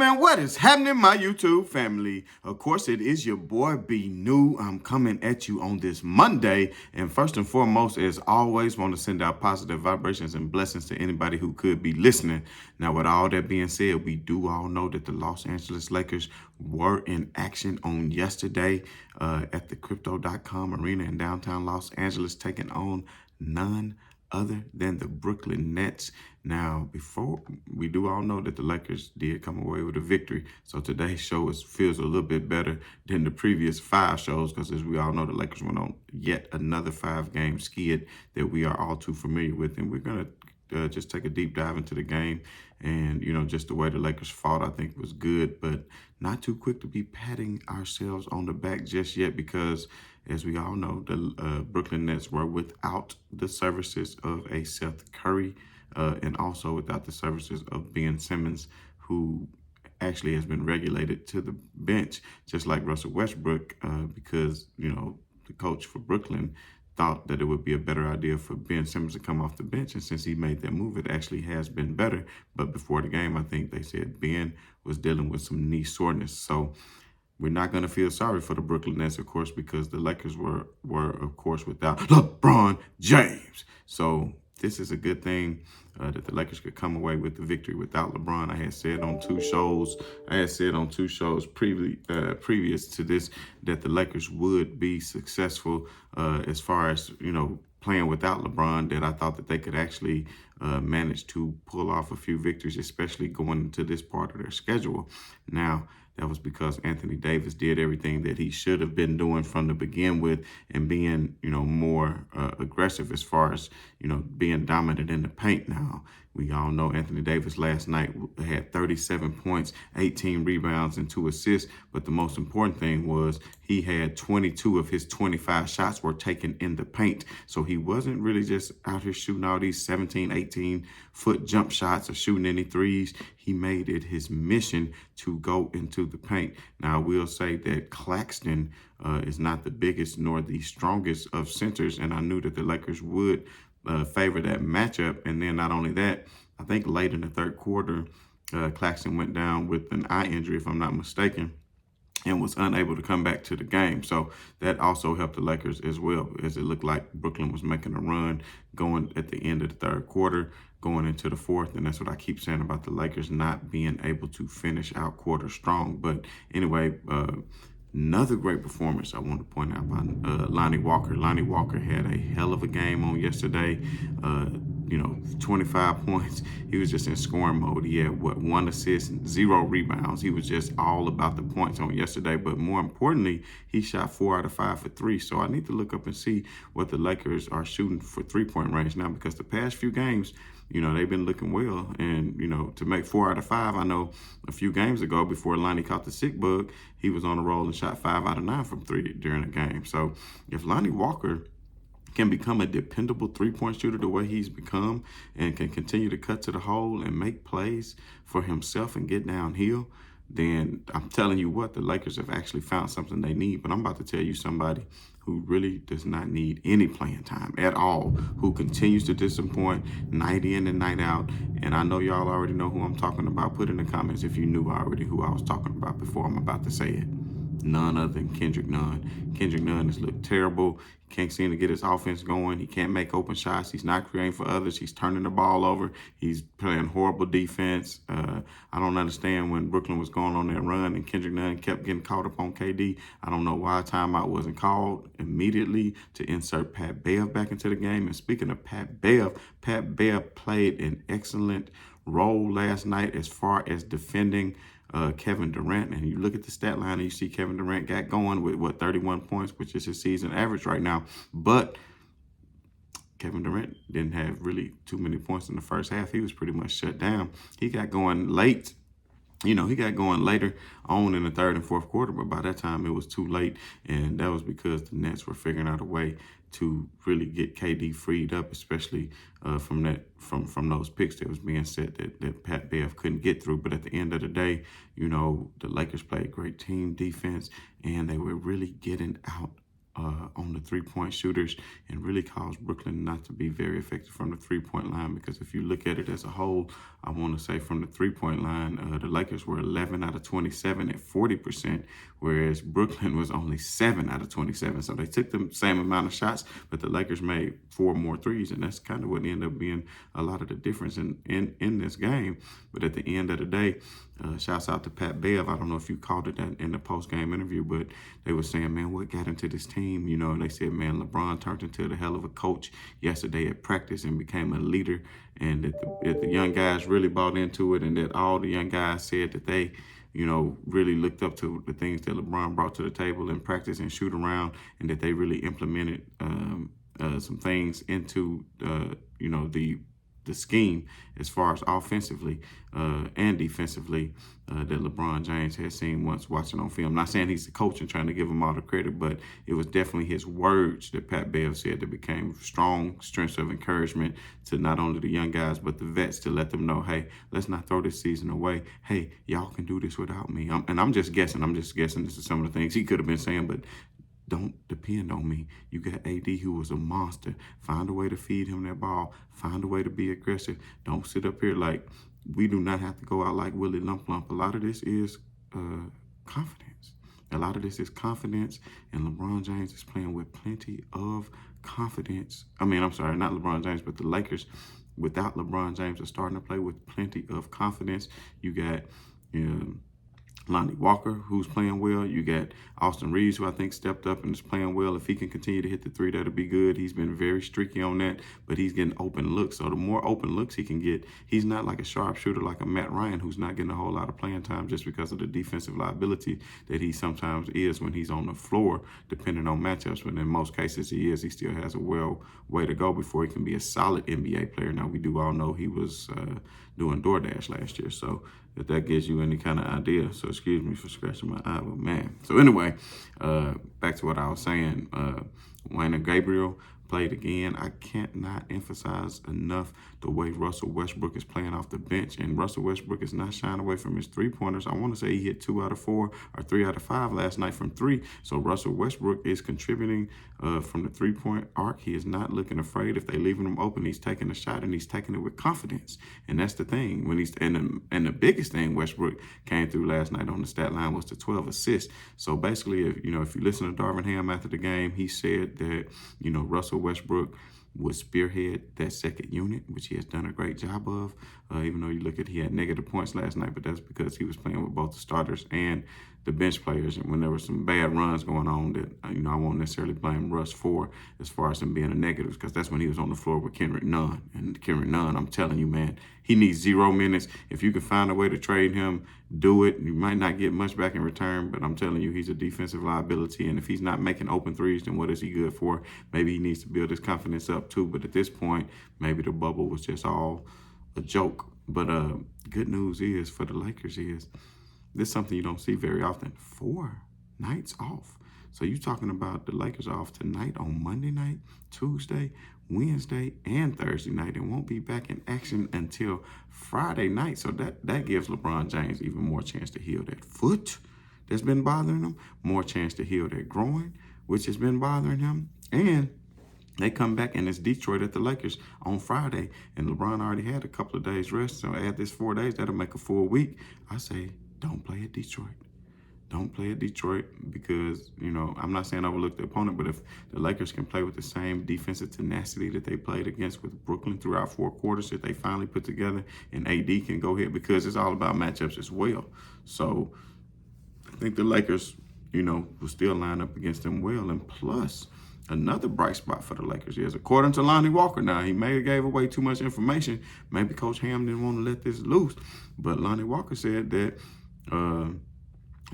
man, what is happening, my YouTube family? Of course, it is your boy B New. I'm coming at you on this Monday. And first and foremost, as always, want to send out positive vibrations and blessings to anybody who could be listening. Now, with all that being said, we do all know that the Los Angeles Lakers were in action on yesterday at the Crypto.com arena in downtown Los Angeles, taking on none other than the Brooklyn Nets. Now, before we do all know that the Lakers did come away with a victory. So today's show feels a little bit better than the previous 5 shows because, as we all know, the Lakers went on yet another 5-game skid that we are all too familiar with. And we're going to just take a deep dive into the game. And, just the way the Lakers fought, I think was good, but not too quick to be patting ourselves on the back just yet because, as we all know, the Brooklyn Nets were without the services of a Seth Curry and also without the services of Ben Simmons, who actually has been regulated to the bench, just like Russell Westbrook, because, the coach for Brooklyn thought that it would be a better idea for Ben Simmons to come off the bench. And since he made that move, it actually has been better. But before the game, I think they said Ben was dealing with some knee soreness. So we're not going to feel sorry for the Brooklyn Nets, of course, because the Lakers were of course, without LeBron James. So this is a good thing that the Lakers could come away with the victory without LeBron. I had said on two shows previous to this that the Lakers would be successful as far as, playing without LeBron, that I thought that they could actually manage to pull off a few victories, especially going into this part of their schedule. Now, that was because Anthony Davis did everything that he should have been doing from the begin with and being, more aggressive as far as, being dominant in the paint. Now, we all know Anthony Davis last night had 37 points, 18 rebounds, and 2 assists. But the most important thing was he had 22 of his 25 shots were taken in the paint. So he wasn't really just out here shooting all these 17, 18-foot jump shots or shooting any threes. He made it his mission to go into the paint. Now, I will say that Claxton is not the biggest nor the strongest of centers, and I knew that the Lakers would favor that matchup. And then not only that, I think late in the third quarter, Claxton went down with an eye injury, if I'm not mistaken, and was unable to come back to the game. So that also helped the Lakers as well, as it looked like Brooklyn was making a run going at the end of the third quarter, going into the fourth. And that's what I keep saying about the Lakers not being able to finish out quarter strong. But anyway, another great performance I want to point out by Lonnie Walker. Lonnie Walker had a hell of a game on yesterday. 25 points. He was just in scoring mode. He had, 1 assist, 0 rebounds. He was just all about the points on yesterday. But more importantly, he shot 4 out of 5 for 3. So I need to look up and see what the Lakers are shooting for three-point range now, because the past few games, they've been looking well. And, to make 4 out of 5, I know a few games ago before Lonnie caught the sick bug, he was on a roll and shot 5 out of 9 from 3 during the game. So if Lonnie Walker can become a dependable three-point shooter the way he's become and can continue to cut to the hole and make plays for himself and get downhill, then I'm telling you what, the Lakers have actually found something they need. But I'm about to tell you somebody who really does not need any playing time at all, who continues to disappoint night in and night out. And I know y'all already know who I'm talking about. Put in the comments if you knew already who I was talking about before I'm about to say it. None other than Kendrick Nunn. Kendrick Nunn has looked terrible. He can't seem to get his offense going. He can't make open shots. He's not creating for others. He's turning the ball over. He's playing horrible defense. I don't understand when Brooklyn was going on that run and Kendrick Nunn kept getting caught up on KD. I don't know why a timeout wasn't called immediately to insert Pat Bev back into the game. And speaking of Pat Bev played an excellent role last night as far as defending Kevin Durant. And you look at the stat line and you see Kevin Durant got going with 31 points, which is his season average right now. But Kevin Durant didn't have really too many points in the first half. He was pretty much shut down. He got going late. He got going later on in the third and fourth quarter, but by that time it was too late. And that was because the Nets were figuring out a way to really get KD freed up, especially from those picks that was being set that Pat Bev couldn't get through. But at the end of the day, the Lakers played great team defense, and they were really getting out on the three-point shooters and really caused Brooklyn not to be very effective from the three-point line, because if you look at it as a whole, I want to say from the three-point line, the Lakers were 11 out of 27 at 40%, whereas Brooklyn was only 7 out of 27. So they took the same amount of shots, but the Lakers made 4 more threes, and that's kind of what ended up being a lot of the difference in this game. But at the end of the day, shouts out to Pat Bev. I don't know if you called it that in the post-game interview, but they were saying, man, what got into this team? You know, and they said, man, LeBron turned into the hell of a coach yesterday at practice and became a leader, and that the young guys really bought into it, and that all the young guys said that they, you know, really looked up to the things that LeBron brought to the table in practice and shoot around, and that they really implemented some things into, you know, the scheme as far as offensively and defensively that LeBron James had seen once watching on film. Not saying he's the coach and trying to give him all the credit, but it was definitely his words that Pat Bev said that became strong strengths of encouragement to not only the young guys, but the vets, to let them know, hey, let's not throw this season away. Hey, y'all can do this without me. I'm just guessing. This is some of the things he could have been saying, but don't depend on me. You got AD, who was a monster. Find a way to feed him that ball. Find a way to be aggressive. Don't sit up here like we do not have to go out like Willie Lump Lump. A lot of this is confidence. A lot of this is confidence, and LeBron James is playing with plenty of confidence. I'm sorry, not LeBron James, but the Lakers, without LeBron James, are starting to play with plenty of confidence. You got Lonnie Walker, who's playing well. You got Austin Reeves, who I think stepped up and is playing well. If he can continue to hit the three, that'll be good. He's been very streaky on that, but he's getting open looks. So the more open looks he can get, he's not like a sharpshooter like a Matt Ryan, who's not getting a whole lot of playing time just because of the defensive liability that he sometimes is when he's on the floor, depending on matchups. But in most cases he is. He still has a way to go before he can be a solid NBA player. Now, we do all know he was doing DoorDash last year, so if that gives you any kind of idea. So excuse me for scratching my eye, but man. So anyway, back to what I was saying. Wayne and Gabriel played again. I can't not emphasize enough the way Russell Westbrook is playing off the bench, and Russell Westbrook is not shying away from his three-pointers. I want to say he hit 2 out of 4 or 3 out of 5 last night from 3. So Russell Westbrook is contributing from the three-point arc. He is not looking afraid. If they leaving him open, he's taking a shot, and he's taking it with confidence. And that's the thing. And the biggest thing Westbrook came through last night on the stat line was the 12 assists. So basically, if you listen to Darvin Ham after the game, he said that, Russell Westbrook would spearhead that second unit, which he has done a great job of. Even though you look at, he had negative points last night, but that's because he was playing with both the starters and the bench players. And when there were some bad runs going on that, I won't necessarily blame Russ for, as far as him being a negative, because that's when he was on the floor with Kendrick Nunn. And Kendrick Nunn, I'm telling you, man, he needs 0 minutes. If you can find a way to trade him, do it. You might not get much back in return, but I'm telling you, he's a defensive liability. And if he's not making open threes, then what is he good for? Maybe he needs to build his confidence up too. But at this point, maybe the bubble was just all a joke. But good news is for the Lakers is this is something you don't see very often. 4 nights off. So you're talking about the Lakers off tonight on Monday night, Tuesday, Wednesday, and Thursday night, and won't be back in action until Friday night. So that gives LeBron James even more chance to heal that foot that's been bothering him, more chance to heal that groin, which has been bothering him. And they come back, and it's Detroit at the Lakers on Friday, and LeBron already had a couple of days rest. So add this 4 days, that'll make a full week. I say, don't play at Detroit. Don't play at Detroit because, I'm not saying overlook the opponent, but if the Lakers can play with the same defensive tenacity that they played against with Brooklyn throughout 4 quarters that they finally put together, and AD can go ahead, because it's all about matchups as well. So I think the Lakers, will still line up against them well. And plus, another bright spot for the Lakers is, according to Lonnie Walker, now he may have gave away too much information. Maybe Coach Ham didn't want to let this loose, but Lonnie Walker said that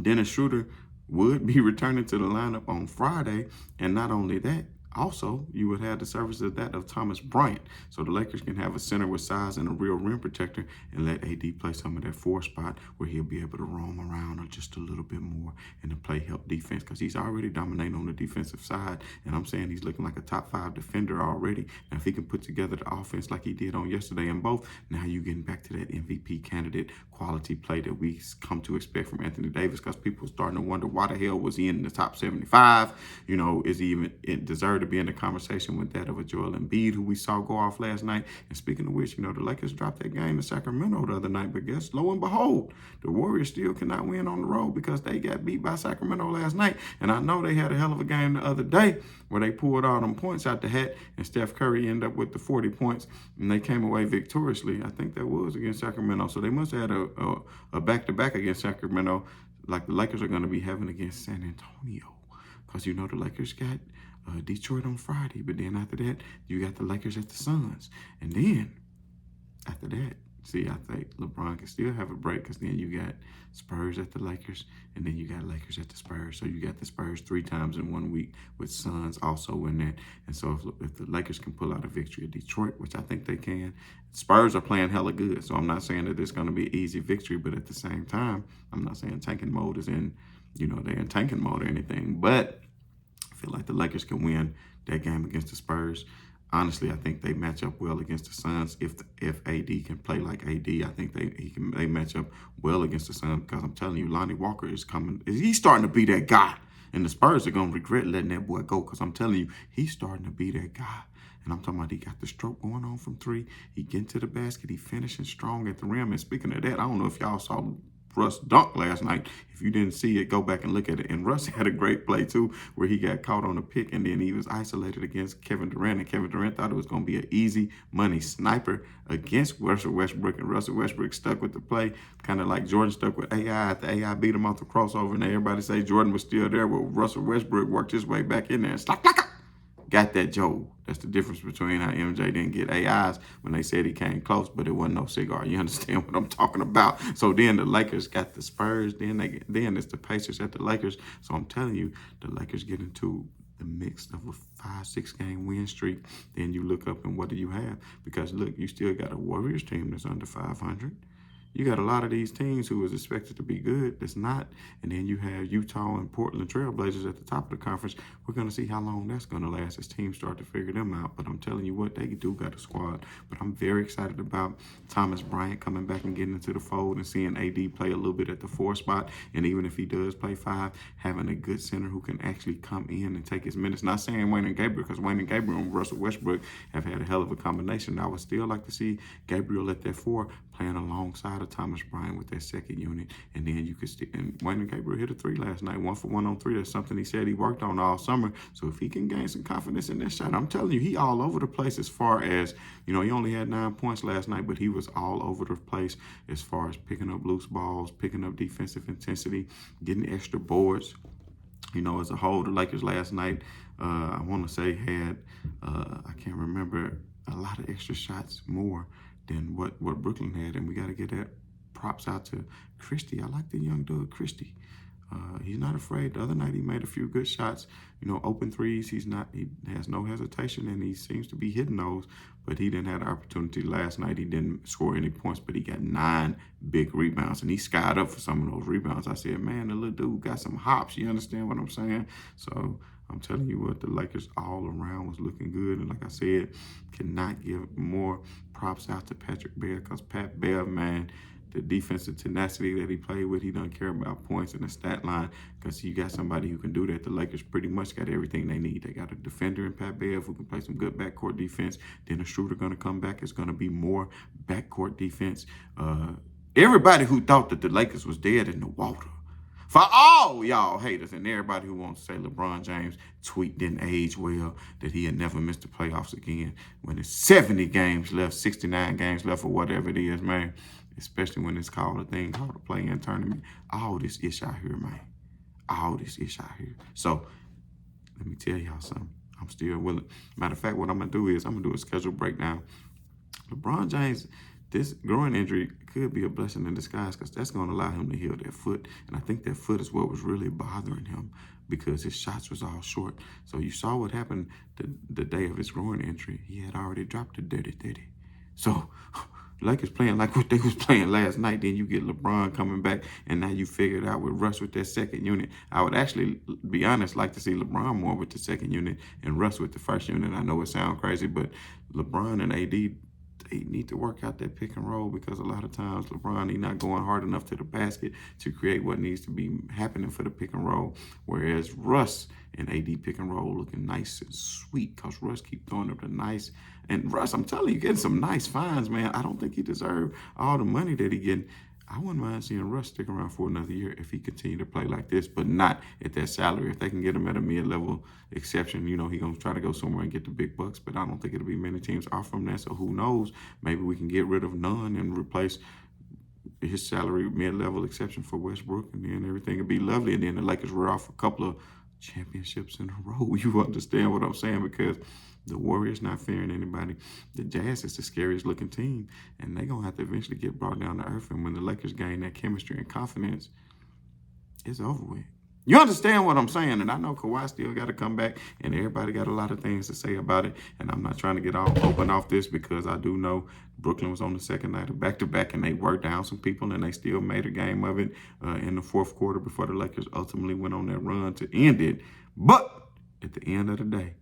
Dennis Schroder would be returning to the lineup on Friday. And not only that, Also, you would have the services of that of Thomas Bryant. So the Lakers can have a center with size and a real rim protector and let AD play some of that 4 spot where he'll be able to roam around or just a little bit more and to play help defense because he's already dominating on the defensive side. And I'm saying he's looking like a top 5 defender already. Now, if he can put together the offense like he did on yesterday in both, now you're getting back to that MVP candidate quality play that we come to expect from Anthony Davis because people are starting to wonder why the hell was he in the top 75? You know, is he even deserved to be in the conversation with that of a Joel Embiid, who we saw go off last night? And speaking of which, you know, the Lakers dropped that game in Sacramento the other night, but guess, lo and behold, the Warriors still cannot win on the road because they got beat by Sacramento last night. And I know they had a hell of a game the other day where they pulled all them points out the hat and Steph Curry ended up with the 40 points and they came away victoriously. I think that was against Sacramento. So they must have had a back-to-back against Sacramento like the Lakers are going to be having against San Antonio. Because, you know, the Lakers got Detroit on Friday. But then after that, you got the Lakers at the Suns. And then after that, see, I think LeBron can still have a break because then you got Spurs at the Lakers and then you got Lakers at the Spurs. So you got the Spurs 3 times in 1 week with Suns also in that. And so if the Lakers can pull out a victory at Detroit, which I think they can, Spurs are playing hella good. So I'm not saying that it's going to be an easy victory, but at the same time, I'm not saying tanking mode is in, you know, they're in tanking mode or anything. But I feel like the Lakers can win that game against the Spurs. Honestly, I think they match up well against the Suns. If AD can play like AD, I think they match up well against the Suns because I'm telling you, Lonnie Walker is coming. He's starting to be that guy. And the Spurs are going to regret letting that boy go because I'm telling you, he's starting to be that guy. And I'm talking about he got the stroke going on from 3. He getting to the basket. He finishing strong at the rim. And speaking of that, I don't know if y'all saw Russ dunk last night. If you didn't see it, go back and look at it. And Russ had a great play, too, where he got caught on a pick, and then he was isolated against Kevin Durant, and Kevin Durant thought it was going to be an easy money sniper against Russell Westbrook, and Russell Westbrook stuck with the play, kind of like Jordan stuck with AI after AI beat him off the crossover, and everybody say Jordan was still there, well, Russell Westbrook worked his way back in there and slap, got that Joe. That's the difference between how MJ didn't get AIs when they said he came close, but it wasn't no cigar. You understand what I'm talking about? So then the Lakers got the Spurs. Then it's the Pacers at the Lakers. So I'm telling you, the Lakers get into the mix of a 5-6 game win streak. Then you look up and what do you have? Because look, you still got a Warriors team that's under 500. You got a lot of these teams who was expected to be good that's not. And then you have Utah and Portland Trailblazers at the top of the conference. We're going to see how long that's going to last as teams start to figure them out. But I'm telling you what, they do got a squad. But I'm very excited about Thomas Bryant coming back and getting into the fold and seeing AD play a little bit at the 4 spot. And even if he does play 5, having a good center who can actually come in and take his minutes. Not saying Wayne and Gabriel, because Wayne and Gabriel and Russell Westbrook have had a hell of a combination. I would still like to see Gabriel at that 4 playing alongside of Thomas Bryant with that second unit. And then you could and Wayne and Gabriel hit a 3 last night, 1 for 1 on 3. That's something he said he worked on all summer. So if he can gain some confidence in that shot, I'm telling you, he all over the place as far as, you know, he only had 9 points last night, but he was all over the place as far as picking up loose balls, picking up defensive intensity, getting extra boards. You know, as a whole, the Lakers last night, I want to say had, I can't remember, a lot of extra shots more than what Brooklyn had, and we got to get that props out to Christie. I like the young dude, Christie. He's not afraid. The other night he made a few good shots, you know, open threes. He has no hesitation, and he seems to be hitting those, but he didn't have the opportunity last night. He didn't score any points, but he got 9 big rebounds, and he skied up for some of those rebounds. I said, man, the little dude got some hops. You understand what I'm saying? So I'm telling you what, the Lakers all around was looking good. And like I said, cannot give more props out to Patrick Bev because Pat Bev, man, the defensive tenacity that he played with, he doesn't care about points in the stat line because you got somebody who can do that. The Lakers pretty much got everything they need. They got a defender in Pat Bev who can play some good backcourt defense. Then a Schroder going to come back. It's going to be more backcourt defense. Everybody who thought that the Lakers was dead in the water, for all y'all haters and everybody who wants to say LeBron James' tweet didn't age well, that he had never missed the playoffs again, when there's 70 games left, 69 games left, or whatever it is, man, especially when it's called a thing called a play-in tournament. All this ish out here, man. All this ish out here. So let me tell y'all something. I'm still willing. Matter of fact, what I'm going to do is I'm going to do a schedule breakdown. LeBron James this groin injury could be a blessing in disguise because that's going to allow him to heal that foot. And I think that foot is what was really bothering him because his shots was all short. So you saw what happened the day of his groin injury. He had already dropped the dirty. So Lakers playing like what they was playing last night. Then you get LeBron coming back, and now you figure it out with Russ with that second unit. I would actually, be honest, like to see LeBron more with the second unit and Russ with the first unit. I know it sounds crazy, but LeBron and AD, they need to work out that pick and roll because a lot of times LeBron, he's not going hard enough to the basket to create what needs to be happening for the pick and roll. Whereas Russ and AD pick and roll looking nice and sweet because Russ keep throwing up the nice. And Russ, I'm telling you, getting some nice fines, man. I don't think he deserved all the money that he getting. I wouldn't mind seeing Russ stick around for another year if he continued to play like this, but not at that salary. If they can get him at a mid-level exception, you know, he's going to try to go somewhere and get the big bucks, but I don't think it'll be many teams off from that. So who knows? Maybe we can get rid of none and replace his salary mid-level exception for Westbrook, and then everything will be lovely. And then the Lakers were off a couple of championships in a row. You understand what I'm saying? Because the Warriors not fearing anybody. The Jazz is the scariest looking team, and they're going to have to eventually get brought down to earth. And when the Lakers gain that chemistry and confidence, it's over with. You understand what I'm saying? And I know Kawhi still got to come back, and everybody got a lot of things to say about it. And I'm not trying to get all open off this because I do know Brooklyn was on the second night of back-to-back, and they worked down some people, and they still made a game of it in the fourth quarter before the Lakers ultimately went on that run to end it. But at the end of the day,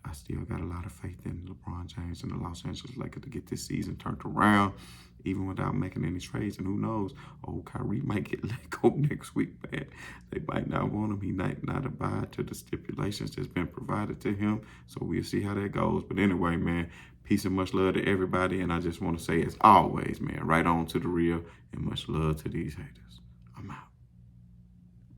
I still got a lot of faith in LeBron James and the Los Angeles Lakers to get this season turned around, even without making any trades. And who knows, Kyrie might get let go next week, man. They might not want him. He might not abide to the stipulations that's been provided to him. So we'll see how that goes. But anyway, man, peace and much love to everybody. And I just want to say, as always, man, right on to the real and much love to these haters. I'm out.